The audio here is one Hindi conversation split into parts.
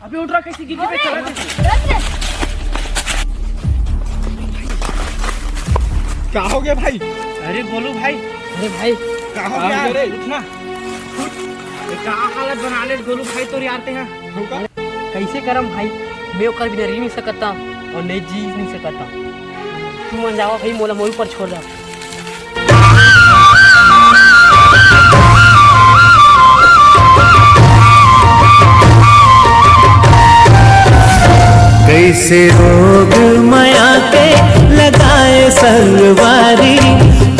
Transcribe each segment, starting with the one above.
अभी उठ रहा कैसे गिगी पे चला कैसे? क्या हो गया भाई? अरे बोलो भाई। अरे भाई क्या हो गया? अरे उठना। क्या हालत बना ले गोलू भाई तो यारते हैं। होगा? कैसे करम भाई, मैं ओकर बिना रह नहीं सकता और नहीं जी नहीं सकता। तू मन जावा भाई, मोला मोही पर छोड़ रहा। कैसे रोग माया के लगाए संगवारी,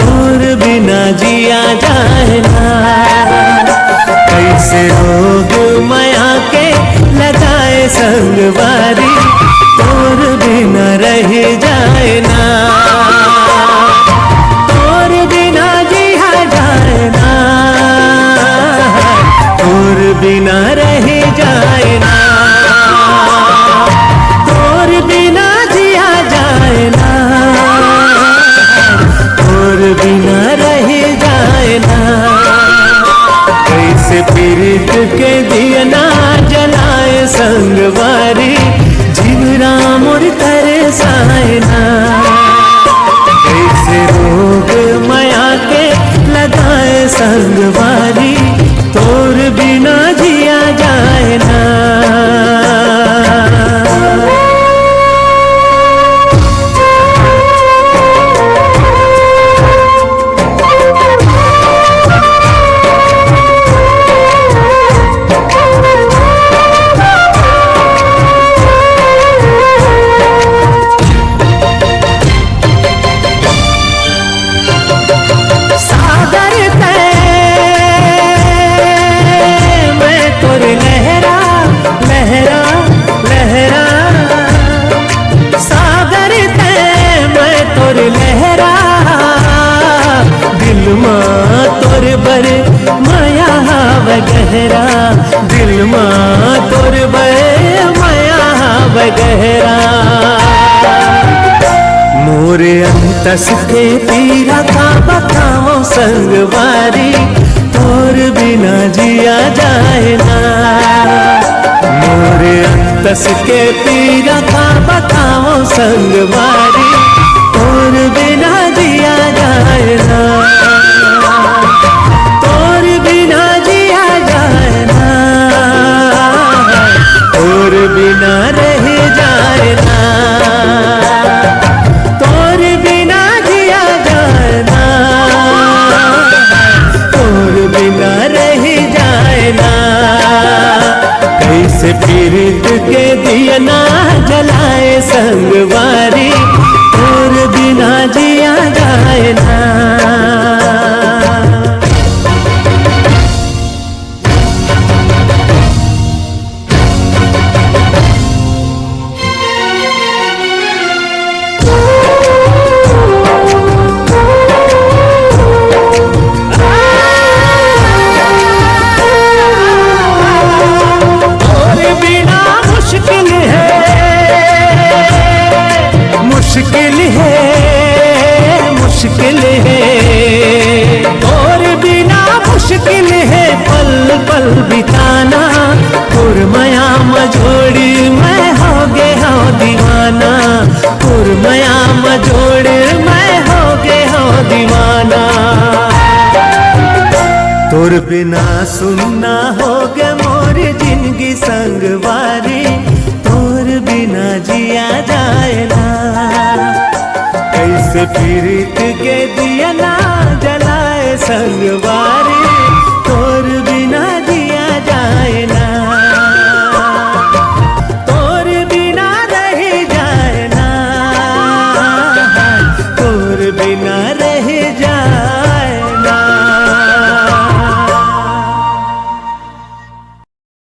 और बिना जिया जाए ना। कैसे रोग माया के लगाए संगवारी, और बिना रह जाए ना। और बिना जिया जाए ना, और बिना रह जाए ना। बिना जिया जाए ना, और बिना रह जाए ना। कैसे पीरित के दिया ना जलाए संगवारी, जीवरा मोर तरसाए ना। कैसे रोग माया के लगाए संगवारी, तोर बिना जिया जाए ना। गहरा दिल माँ तोर माया गहरा। मोरे अंतस के पीरा का बताओ संगवारी, तोर बिना जिया जाए ना। मोरे अंतस के पीरा का बताओ संगवारी, तोर बिना जिया जाए ना। और बिना रह जाए ना, तोर बिना जिया जाए ना। और बिना रह जाए ना। कैसे पीरित के दिया ना जलाए संगवारी, और बिना जिया जाए ना। मुश्किल है और बिना मुश्किल है पल पल बिताना। कुरमया मझोड़ी मैं हो गे हो दीवाना, कुरमया मझोड़ी मैं हो गे हो दीवाना। तोर बिना सुनना हो गे मोर जिंदगी संगवारी, तोर बिना जिया जाए ना। कैसे पीरित के दिया ना जलाए संग